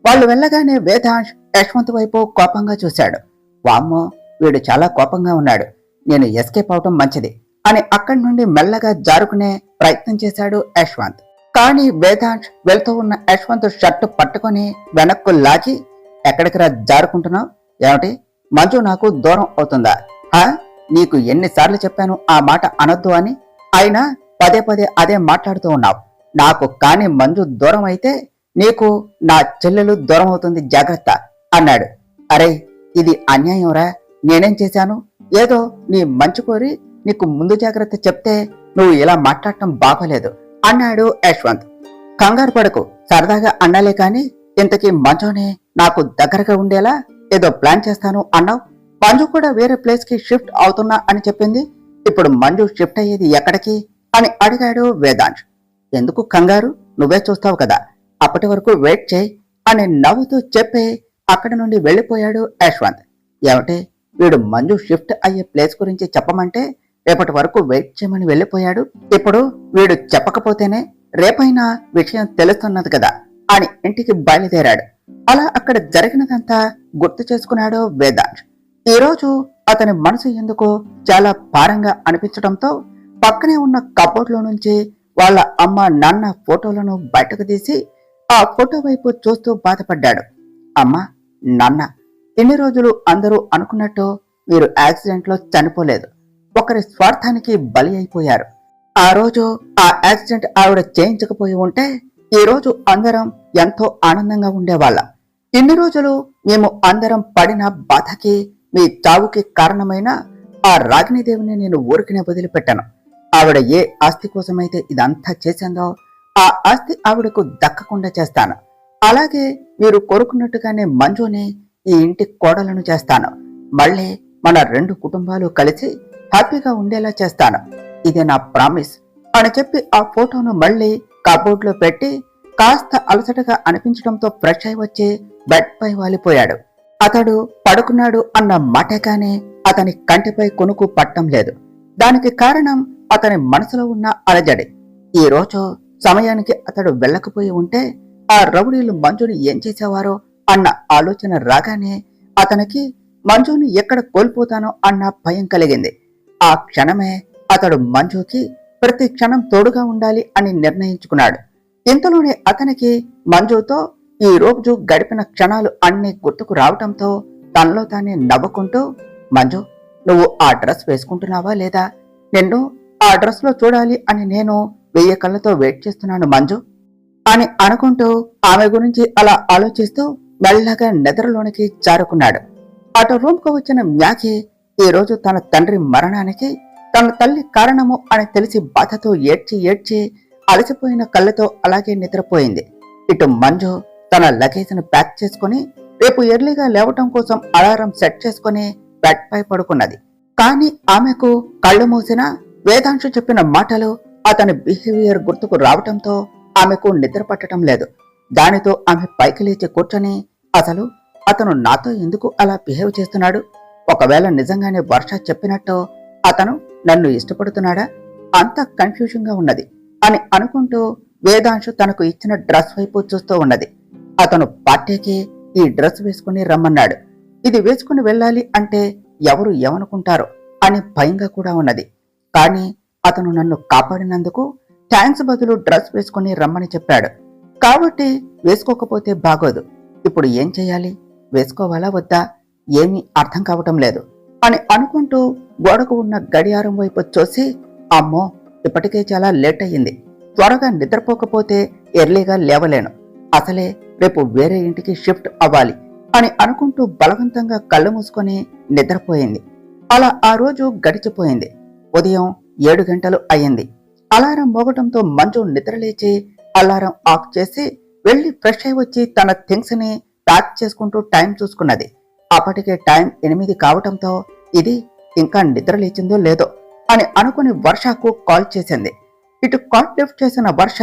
వాళ్ళు వెళ్ళగానే వేదాంశ్ యశ్వంత్ వైపు కోపంగా చూశాడు. వామ్మో, వీడు చాలా కోపంగా ఉన్నాడు. నేను ఎస్కేప్ అవటం మంచిది అని అక్కడి నుండి మెల్లగా జారుకునే ప్రయత్నం చేశాడు యశ్వంత్. కానీ వేదాంశ్ వెళ్తూ ఉన్న యశ్వంత్ షర్టు పట్టుకొని వెనక్కు లాగి, ఎక్కడికి రా జారుకుంటున్నావు? ఏమిటి, మంజు నాకు దూరం అవుతుందా? నీకు ఎన్నిసార్లు చెప్పాను ఆ మాట అనొద్దు అని, అయినా పదే పదే అదే మాట్లాడుతూ ఉన్నావు. నాకు కాని మంజు దూరం అయితే నీకు నా చెల్లెలు దూరం అవుతుంది, జాగ్రత్త అన్నాడు. అరే, ఇది అన్యాయం రా. నేనేం చేశాను? ఏదో నీ మంచు కోరి నీకు ముందు జాగ్రత్త చెప్తే నువ్వు ఇలా మాట్లాడటం బాగోలేదు అన్నాడు యశ్వంత్. కంగారు పడకు, సరదాగా అన్నాలే కాని ఇంతకీ మంజుని నాకు దగ్గరగా ఉండేలా ఏదో ప్లాన్ చేస్తాను అన్నావు. మంజు కూడా వేరే ప్లేస్ కి షిఫ్ట్ అవుతున్నా అని చెప్పింది. ఇప్పుడు మంజు షిఫ్ట్ అయ్యేది ఎక్కడికి అని అడిగాడు వేదాంశ్. ఎందుకు కంగారు, నువ్వే చూస్తావు కదా, అప్పటి వరకు వెయిట్ చేయి అని నవ్వుతూ చెప్పి అక్కడి నుండి వెళ్లిపోయాడు యశ్వంత్. ఏమిటి, వీడు మంజు షిఫ్ట్ అయ్యే ప్లేస్ గురించి చెప్పమంటే రేపటి వరకు వెయిట్ చేయమని వెళ్లిపోయాడు. ఇప్పుడు వీడు చెప్పకపోతేనే రేపైనా విషయం తెలుస్తున్నది కదా అని ఇంటికి బయలుదేరాడు. అలా అక్కడ జరిగినదంతా గుర్తు చేసుకున్నాడు వేదాంశ్. ఈ రోజు అతని మనసు ఎందుకో చాలా భారంగా అనిపించడంతో పక్కనే ఉన్న కబోర్డ్ లో నుంచి వాళ్ళ అమ్మ నాన్న ఫోటోలను బయటకు తీసి ఆ ఫోటో వైపు చూస్తూ బాధపడ్డాడు. అమ్మా, నాన్న, ఇన్ని రోజులు అందరూ అనుకున్నట్టు మీరు యాక్సిడెంట్ లో చనిపోలేదు, ఒకరి స్వార్థానికి బలి అయిపోయారు. ఆ రోజు ఆ యాక్సిడెంట్ ఆవిడ చేయించకపోయి ఉంటే ఈ రోజు అందరం ఎంతో ఆనందంగా ఉండేవాళ్ళం. ఇన్ని రోజులు మేము అందరం పడిన బాధకి, మీ చావుకి కారణమైన ఆ రాగిణీదేవిని నేను ఊరికినే వదిలిపెట్టాను. ఆవిడ ఏ ఆస్తి కోసమైతే ఇదంతా చేసిందో ఆ ఆస్తి ఆవిడకు దక్కకుండా చేస్తాను. అలాగే మీరు కోరుకున్నట్టుగానే మంజుని ఈ ఇంటి కోడలను చేస్తాను. మళ్ళీ మన 2 కుటుంబాలు కలిసి హ్యాపీగా ఉండేలా చేస్తాను. ఇది నా ప్రామిస్ అని చెప్పి ఆ ఫోటోను మళ్ళీ కబోర్డ్ లో పెట్టి కాస్త అలసటగా అనిపించడంతో ఫ్రెష్ అయి వచ్చి బెడ్ పై వాలిపోయాడు. అతడు పడుకున్నాడు అన్న మాటే కానీ అతని కంటిపై కొనుకు పట్టం లేదు. దానికి కారణం అతని మనసులో ఉన్న అలజడి. ఈ రోజు సమయానికి అతడు వెళ్ళకపోయి ఉంటే ఆ రౌడీలు మంజుని ఏం చేసేవారో అన్న ఆలోచన రాగానే అతనికి మంజుని ఎక్కడ కోల్పోతానో అన్న భయం కలిగింది. ఆ క్షణమే అతడు మంజుకి ప్రతి క్షణం తోడుగా ఉండాలి అని నిర్ణయించుకున్నాడు. ఇంతలోనే అతనికి మంజుతో ఈ రోజు గడిపిన క్షణాలు అన్ని గుర్తుకు రావటంతో తనలో తానే నవ్వుకుంటూ, మంజు, నువ్వు ఆ డ్రెస్ వేసుకుంటున్నావా లేదా? నిన్ను ఆ డ్రెస్ లో చూడాలి అని నేను 1000 కళ్ళతో వెయిట్ చేస్తున్నాను మంజు అని అనుకుంటూ ఆమె గురించి అలా ఆలోచిస్తూ మెల్లగా నిద్రలోనికి జారుకున్నాడు. అటు రూమ్ కు వచ్చిన మ్యాకి ఈ రోజు తన తండ్రి మరణానికి తన తల్లి కారణము అని తెలిసి బాధతో ఏడ్చి అలసిపోయిన కళ్ళతో అలాగే నిద్రపోయింది. ఇటు మంజు తన లగేజ్ ను ప్యాక్ చేసుకుని రేపు ఎర్లీగా లేవటం కోసం అలారం సెట్ చేసుకుని బెడ్ పై పడుకున్నది. కానీ ఆమెకు కళ్ళు మూసినా వేదాంశు చెప్పిన మాటలు, అతని బిహేవియర్ గుర్తుకు రావటంతో ఆమెకు నిద్ర పట్టడం లేదు. దానితో ఆమె పైకి లేచి కూర్చొని, అసలు అతను నాతో ఎందుకు అలా బిహేవ్ చేస్తున్నాడు? ఒకవేళ నిజంగానే వర్ష చెప్పినట్టు అతను నన్ను ఇష్టపడుతున్నాడా? అంత కన్ఫ్యూజన్ గా ఉన్నది అని అనుకుంటూ వేదాంశు తనకు ఇచ్చిన డ్రెస్ వైపు చూస్తూ ఉన్నది. అతను పార్టీకి ఈ డ్రెస్ వేసుకుని రమ్మన్నాడు. ఇది వేసుకుని వెళ్ళాలి అంటే ఎవరు ఏమనుకుంటారో అని భయంగా కూడా ఉన్నది. కానీ అతను నన్ను కాపాడినందుకు థ్యాంక్స్ బదులు డ్రెస్ వేసుకుని రమ్మని చెప్పాడు. కాబట్టి వేసుకోకపోతే బాగోదు. ఇప్పుడు ఏం చేయాలి? వేసుకోవాలా వద్దా? ఏమీ అర్థం కావటం లేదు అని అనుకుంటూ గోడకు ఉన్న గడియారం వైపు చూసి, అమ్మో, ఇప్పటికే చాలా లేట్ అయ్యింది. త్వరగా నిద్రపోకపోతే ఎర్లీగా లేవలేను. అసలే రేపు వేరే ఇంటికి షిఫ్ట్ అవ్వాలి అని అనుకుంటూ బలవంతంగా కళ్ళు మూసుకొని నిద్రపోయింది. అలా ఆ రోజు గడిచిపోయింది. ఉదయం 7 గంటలు అయ్యింది. అలారం మోగటంతో మంజు నిద్రలేచి అలారం ఆఫ్ చేసి వెళ్లి ఫ్రెష్ అయి వచ్చి తన థింగ్స్ ని ప్యాక్ చేసుకుంటూ టైం చూసుకున్నది. అప్పటికే టైం 8 కావటంతో ఇది ఇంకా నిద్ర లేచిందో లేదో అని అనుకుని వర్షకు కాల్ చేసింది. ఇటు కాల్ లిఫ్ట్ చేసిన వర్ష,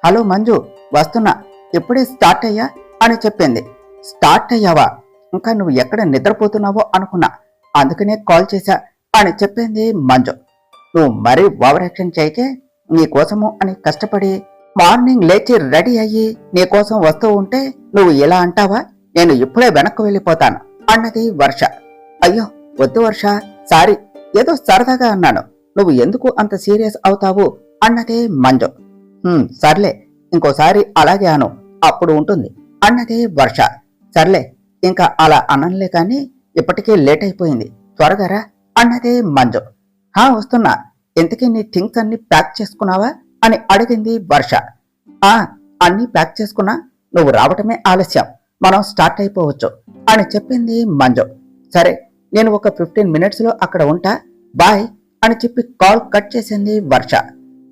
హలో మంజు, వస్తున్నా, ఇప్పుడే స్టార్ట్ అయ్యా అని చెప్పింది. స్టార్ట్ అయ్యావా? ఇంకా నువ్వు ఎక్కడ నిద్రపోతున్నావో అనుకున్నా, అందుకనే కాల్ చేశా అని చెప్పింది మంజు. నువ్వు మరీ ఓవర్ యాక్షన్ చేయకే, నీకోసము అని కష్టపడి మార్నింగ్ లేచి రెడీ అయ్యి నీకోసం వస్తూ ఉంటే నువ్వు ఇలా అంటావా? నేను ఇప్పుడే వెనక్కు వెళ్ళిపోతాను అన్నది వర్ష. అయ్యో వద్దు వర్ష, సారీ, ఏదో సరదాగా అన్నాను, నువ్వు ఎందుకు అంత సీరియస్ అవుతావు అన్నది మంజు. సర్లే, ఇంకోసారి అలాగే అను, అప్పుడు ఉంటుంది అన్నది వర్ష. సర్లే, ఇంకా అలా అనలే కానీ ఇప్పటికే లేట్ అయిపోయింది, త్వరగా రా అన్నది మంజు. వస్తున్నా, ఇంతకీ నీ థింగ్స్ అన్ని ప్యాక్ చేసుకున్నావా అని అడిగింది వర్ష. అన్ని ప్యాక్ చేసుకున్నా, నువ్వు రావటమే ఆలస్యం, మనం స్టార్ట్ అయిపోవచ్చు అని చెప్పింది మంజు. సరే, నేను ఒక 15 minutes లో అక్కడ ఉంటా, బాయ్ అని చెప్పి కాల్ కట్ చేసింది వర్ష.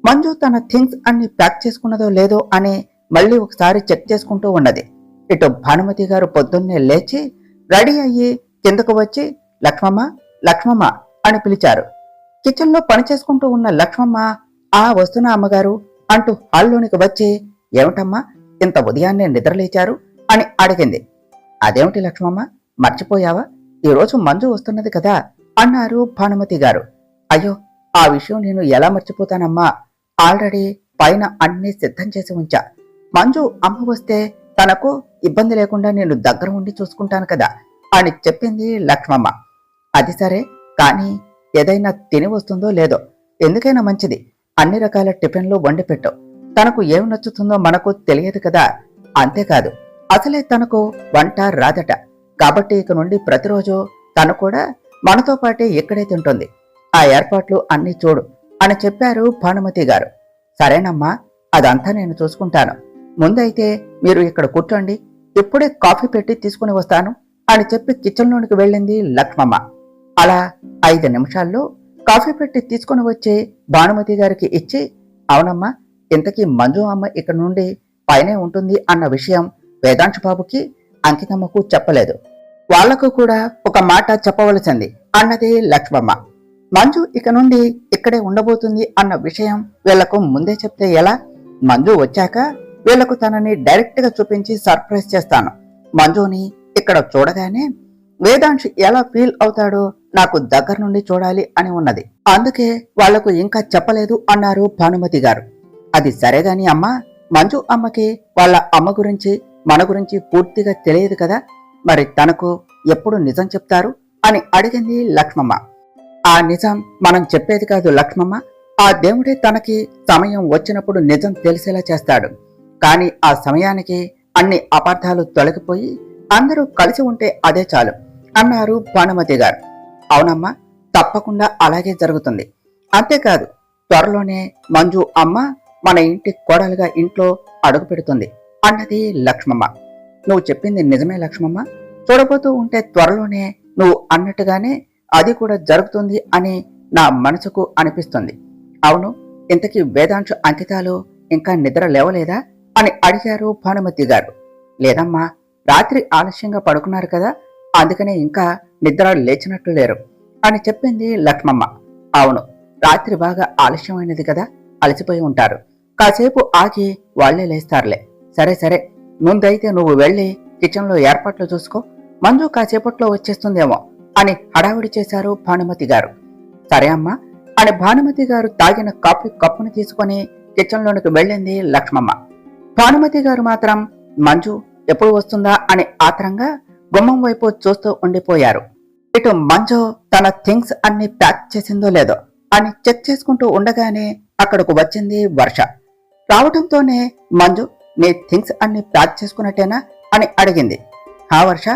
మంజు తన థింగ్స్ అన్ని ప్యాక్ చేసుకున్నదో లేదో అని మళ్ళీ ఒకసారి చెక్ చేసుకుంటూ ఉన్నది. ఇటు భానుమతి గారు పొద్దున్నే లేచి రెడీ అయ్యి కిందకు వచ్చి లక్ష్మమ్మ లక్ష్మమ్మ అని పిలిచారు. కిచెన్లో పని చేసుకుంటూ ఉన్న లక్ష్మమ్మ ఆ వస్తున్నా అమ్మగారు అంటూ హాల్లోనికి వచ్చి ఏమిటమ్మా ఇంత ఉదయాన్నే నిద్రలేచారు అని అడిగింది. అదేమిటి లక్ష్మమ్మ మర్చిపోయావా, ఈరోజు మంజు వస్తున్నది కదా అన్నారు భానుమతి గారు. అయ్యో ఆ విషయం నేను ఎలా మర్చిపోతానమ్మా, ఆల్రెడీ పైన అన్నీ సిద్ధం చేసి ఉంచా. మంజు అమ్మ వస్తే తనకు ఇబ్బంది లేకుండా నేను దగ్గర ఉండి చూసుకుంటాను కదా అని చెప్పింది లక్ష్మమ్మ. అది సరే కానీ ఏదైనా తిని వస్తుందో లేదో, ఎందుకైనా మంచిది అన్ని రకాల టిఫిన్లు వండి పెట్టు. తనకు ఏం నచ్చుతుందో మనకు తెలియదు కదా, అంతేకాదు అసలే తనకు వంట రాదట, కాబట్టి ఇక నుండి ప్రతిరోజు తను కూడా మనతో పాటే ఇక్కడే తింటుంది. ఆ ఏర్పాట్లు అన్నీ చూడు అని చెప్పారు భానుమతి గారు. సరేనమ్మా, అదంతా నేను చూసుకుంటాను. ముందైతే మీరు ఇక్కడ కూర్చోండి, ఇప్పుడే కాఫీ పెట్టి తీసుకుని వస్తాను అని చెప్పి కిచెన్లోనికి వెళ్ళింది లక్ష్మమ్మ. అలా 5 నిమిషాల్లో కాఫీ పెట్టి తీసుకుని వచ్చి భానుమతి గారికి ఇచ్చి, అవునమ్మా ఇంతకీ మంజు అమ్మ ఇక్కడ నుండి పైనే ఉంటుంది అన్న విషయం వేదాంశ బాబుకి అంకితమ్మకు చెప్పలేదు. వాళ్లకు కూడా ఒక మాట చెప్పవలసింది అన్నది లక్ష్మమ్మ. మంజు ఇక నుండి ఇక్కడే ఉండబోతుంది అన్న విషయం వీళ్లకు ముందే చెప్తే ఎలా? మంజు వచ్చాక వీళ్లకు తనని డైరెక్ట్ గా చూపించి సర్ప్రైజ్ చేస్తాను. మంజుని ఇక్కడ చూడగానే వేదాంశ్ ఎలా ఫీల్ అవుతాడో నాకు దగ్గర నుండి చూడాలి అని ఉన్నది. అందుకే వాళ్లకు ఇంకా చెప్పలేదు అన్నారు భానుమతి గారు. అది సరేగాని అమ్మా, మంజు అమ్మకి వాళ్ళ అమ్మ గురించి మన గురించి పూర్తిగా తెలియదు కదా, మరి తనకు ఎప్పుడు నిజం చెప్తారు అని అడిగింది లక్ష్మమ్మ. ఆ నిజం మనం చెప్పేది కాదు లక్ష్మమ్మ, ఆ దేవుడే తనకి సమయం వచ్చినప్పుడు నిజం తెలిసేలా చేస్తాడు. కానీ ఆ సమయానికి అన్ని అపార్థాలు తొలగిపోయి అందరూ కలిసి ఉంటే అదే చాలు అన్నారు భానుమతి గారు. అవునమ్మా, తప్పకుండా అలాగే జరుగుతుంది. అంతేకాదు త్వరలోనే మంజు అమ్మ మన ఇంటి కోడలుగా ఇంట్లో అడుగు పెడుతుంది అన్నది లక్ష్మమ్మ. నువ్వు చెప్పింది నిజమే లక్ష్మమ్మ, చూడబోతూ ఉంటే త్వరలోనే నువ్వు అన్నట్టుగానే అది కూడా జరుగుతుంది అని నా మనసుకు అనిపిస్తుంది. అవును, ఇంతకీ వేదాంశ అంకితాలు ఇంకా నిద్ర లేవలేదా అని అడిగారు భానుమతి గారు. లేదమ్మా, రాత్రి ఆలస్యంగా పడుకున్నారు కదా, అందుకనే ఇంకా నిద్ర లేచినట్లు లేరు అని చెప్పింది లక్ష్మమ్మ. అవును, రాత్రి బాగా ఆలస్యమైనది కదా, అలసిపోయి ఉంటారు, కాసేపు ఆగి వాళ్లే లేస్తారులే. సరే సరే, ముందైతే నువ్వు వెళ్ళి కిచెన్లో ఏర్పాట్లు చూసుకో, మంజు కాసేపట్లో వచ్చేస్తుందేమో అని హడావిడి చేశారు భానుమతి గారు. సరే అమ్మా అని భానుమతి గారు తాగిన కాఫీ కప్పును తీసుకుని కిచెన్లోనికి వెళ్ళింది లక్ష్మమ్మ. భానుమతి గారు మాత్రం మంజు ఎప్పుడు వస్తుందా అని ఆత్రంగా గుమ్మం వైపు చూస్తూ ఉండిపోయారు. ఇటు మంజు తన థింగ్స్ అన్ని ప్యాక్ చేసిందో లేదో అని చెక్ చేసుకుంటూ ఉండగానే అక్కడకు వచ్చింది వర్ష. రావడంతోనే మంజు నీ థింగ్స్ అన్ని ప్యాక్ చేసుకున్నట్టేనా అని అడిగింది. హా వర్ష,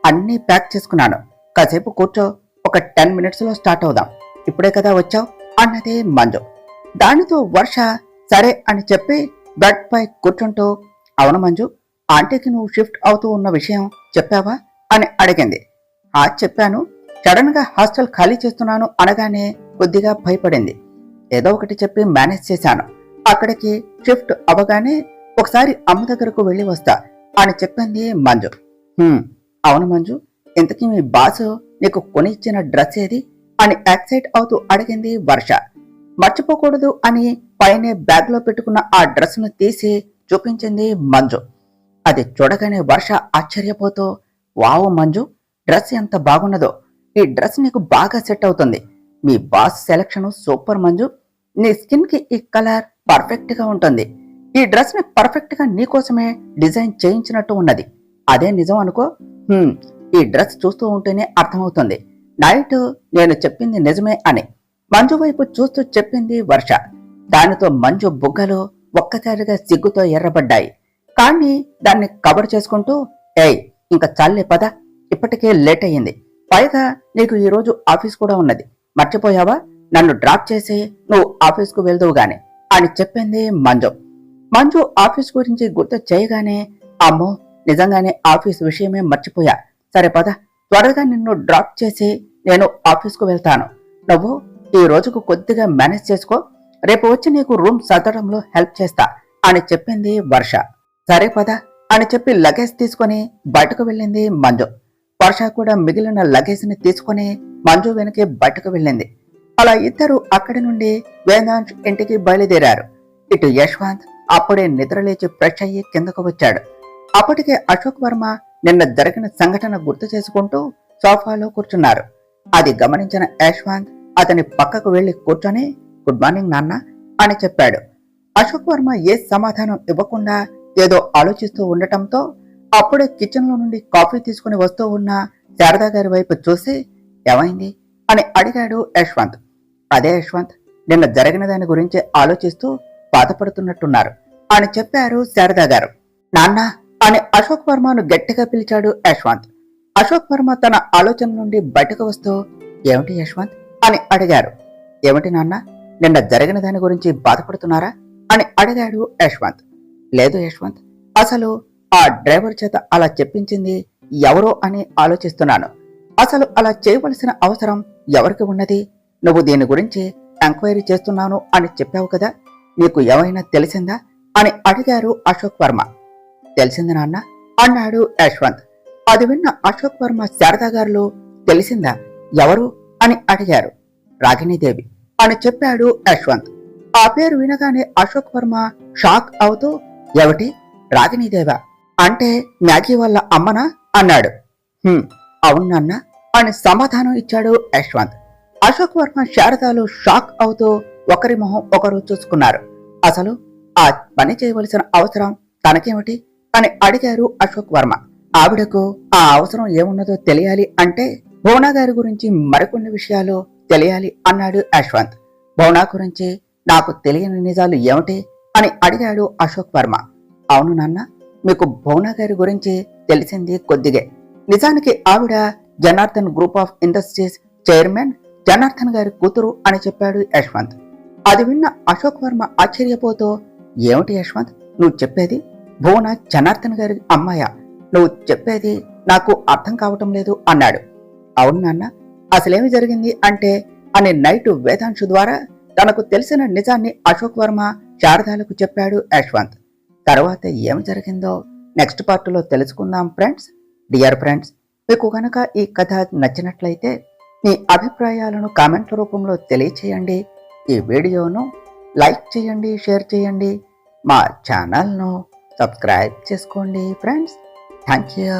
అన్నీ ప్యాక్ చేసుకున్నాను, కాసేపు కూర్చో, ఒక 10 minutes లో స్టార్ట్ అవుదాం, ఇప్పుడే కదా వచ్చావు అన్నది మంజు. దానితో వర్ష సరే అని చెప్పి బెడ్ పై కూర్చుంటూ, అవును మంజు, ఆంటీకి నువ్వు షిఫ్ట్ అవుతూ ఉన్న విషయం చెప్పావా అని అడిగింది. చెప్పాను, సడన్ గా హాస్టల్ ఖాళీ చేస్తున్నాను అనగానే కొద్దిగా భయపడింది. ఏదో ఒకటి చెప్పి మేనేజ్ చేశాను, అక్కడికి షిఫ్ట్ అవగానే ఒకసారి అమ్మ దగ్గరకు వెళ్ళి వస్తా అని చెప్పింది మంజు. అవును మంజు, ఇంతకీ మీ బాసు నీకు కొని ఇచ్చిన డ్రెస్ ఏది అని ఎక్సైట్ అవుతూ అడిగింది వర్ష. మర్చిపోకూడదు అని పైనే బ్యాగ్ లో పెట్టుకున్న ఆ డ్రెస్ ను తీసి చూపించింది మంజు. అది చూడగానే వర్ష ఆశ్చర్యపోతూ, వావ్ మంజు, డ్రెస్ ఎంత బాగున్నదో, ఈ డ్రెస్ నీకు బాగా సెట్ అవుతుంది, మీ బాస్ సెలక్షన్ సూపర్ మంజు, నీ స్కిన్ కి ఈ కలర్ పర్ఫెక్ట్ గా ఉంటుంది, ఈ డ్రెస్ ని పర్ఫెక్ట్ గా నీకోసమే డిజైన్ చేయించినట్టు ఉన్నది, అదే నిజం అనుకో, ఈ డ్రెస్ చూస్తూ ఉంటేనే అర్థమవుతుంది నైట్ నేను చెప్పింది నిజమే అని మంజు వైపు చూస్తూ చెప్పింది వర్ష. దానితో మంజు బుగ్గలు ఒక్కసారిగా సిగ్గుతో ఎర్రబడ్డాయి. కానీ దాన్ని కవర్ చేసుకుంటూ, ఏయ్ ఇంకా చాలే పద, ఇప్పటికే లేట్ అయ్యింది, పైగా నీకు ఈరోజు ఆఫీస్ కూడా ఉన్నది, మర్చిపోయావా, నన్ను డ్రాప్ చేసి నువ్వు ఆఫీస్కు వెళ్దువు గాని అని చెప్పింది మంజు. మంజు ఆఫీస్ గురించి గుర్తు చేయగానే, అమ్మో నిజంగానే ఆఫీస్ విషయమే మర్చిపోయా, సరే పద, త్వరగా నిన్ను డ్రాప్ చేసి నేను ఆఫీస్కు వెళ్తాను, నువ్వు ఈ రోజుకు కొద్దిగా మేనేజ్ చేసుకో, రేపు వచ్చి నీకు రూమ్ సర్దడంలో హెల్ప్ చేస్తా అని చెప్పింది వర్ష. సరే పద అని చెప్పి లగేజ్ తీసుకొని బయటకు వెళ్ళింది మంజు. వర్ష కూడా మిగిలిన లగేజ్ ని తీసుకొని మంజు వెనకే బయటకు వెళ్ళింది. అలా ఇద్దరు అక్కడి నుండి వేదాంశ్ ఇంటికి బయలుదేరారు. ఇటు యశ్వంత్ అప్పుడే నిద్రలేచి ఫ్రెష్ అయ్యి కిందకు వచ్చాడు. అప్పటికే అశోక్ వర్మ నిన్న జరిగిన సంఘటన గుర్తు చేసుకుంటూ సోఫాలో కూర్చున్నారు. అది గమనించిన యశ్వంత్ అతని పక్కకు వెళ్లి కూర్చొని గుడ్ మార్నింగ్ నాన్న అని చెప్పాడు. అశోక్ వర్మ ఏ సమాధానం ఇవ్వకుండా ఏదో ఆలోచిస్తూ ఉండటంతో అప్పుడే కిచెన్ లో నుండి కాఫీ తీసుకుని వస్తూ ఉన్న శారదా గారి వైపు చూసి ఏమైంది అని అడిగాడు యశ్వంత్. అదే యశ్వంత్, నిన్న జరిగిన దాని గురించి ఆలోచిస్తూ బాధపడుతున్నట్టున్నారు అని చెప్పారు శారదా గారు. నాన్న అని అశోక్ వర్మను గట్టిగా పిలిచాడు యశ్వంత్. అశోక్ వర్మ తన ఆలోచన నుండి బయటకు వస్తూ ఏమిటి యశ్వంత్ అని అడిగారు. ఏమిటి నాన్న, నిన్న జరిగిన దాని గురించి బాధపడుతున్నారా అని అడిగాడు యశ్వంత్. లేదు యశ్వంత్, అసలు ఆ డ్రైవర్ చేత అలా చెప్పించింది ఎవరో అని ఆలోచిస్తున్నాను. అసలు అలా చేయవలసిన అవసరం ఎవరికి ఉన్నది? నువ్వు దీని గురించి ఎంక్వైరీ చేస్తున్నాను అని చెప్పావు కదా, నీకు ఏమైనా తెలిసిందా అని అడిగారు అశోక్ వర్మ. తెలిసింది నాన్న అన్నాడు యశ్వంత్. అది విన్న అశోక్ వర్మ శారదా గారు తెలిసిందా, ఎవరు అని అడిగారు. రాగిణీదేవి అని చెప్పాడు యశ్వంత్. ఆ పేరు వినగానే అశోక్ వర్మ షాక్ అవుతూ ఏమిటి, రాగిణీదేవా అంటే మ్యాగీ వాళ్ళ అమ్మనా అన్నాడు. అవును నాన్న అని సమాధానం ఇచ్చాడు యశ్వంత్. అశోక్ వర్మ శారదాలు షాక్ అవుతూ ఒకరి మొహం ఒకరు చూసుకున్నారు. అసలు ఆ పని చేయవలసిన అవసరం తనకేమిటి అని అడిగారు అశోక్ వర్మ. ఆవిడకు ఆ అవసరం ఏమున్నదో తెలియాలి అంటే భువనా గారి గురించి మరికొన్ని విషయాలు తెలియాలి అన్నాడు యశ్వంత్. భువనా గురించి నాకు తెలియని నిజాలు ఏమిటి అని అడిగాడు అశోక్ వర్మ. అవును నాన్న, మీకు భువనా గారి గురించి తెలిసింది కొద్దిగే. నిజానికి ఆవిడ Janardhan group of industries chairman Janardhan గారి కూతురు అని చెప్పాడు యశ్వంత్. అది విన్న అశోక్ వర్మ ఆశ్చర్యపోతూ ఏమిటి యశ్వంత్ నువ్వు చెప్పేది, భువన జనార్దన్ గారి అమ్మాయా? నువ్వు చెప్పేది నాకు అర్థం కావటం లేదు అన్నాడు. అవును నాన్న, అసలేమి జరిగింది అంటే అని నైట్ వేదాంశు ద్వారా తనకు తెలిసిన నిజాన్ని అశోక్ వర్మ శారదాలకు చెప్పాడు యశ్వంత్. తర్వాత ఏమి జరిగిందో నెక్స్ట్ పార్ట్లో తెలుసుకుందాం ఫ్రెండ్స్. డియర్ ఫ్రెండ్స్, మీకు కనుక ఈ కథ నచ్చినట్లయితే మీ అభిప్రాయాలను కామెంట్ల రూపంలో తెలియచేయండి. ఈ వీడియోను లైక్ చేయండి, షేర్ చేయండి, మా ఛానల్ను సబ్స్క్రైబ్ చేసుకోండి ఫ్రెండ్స్. Thank you.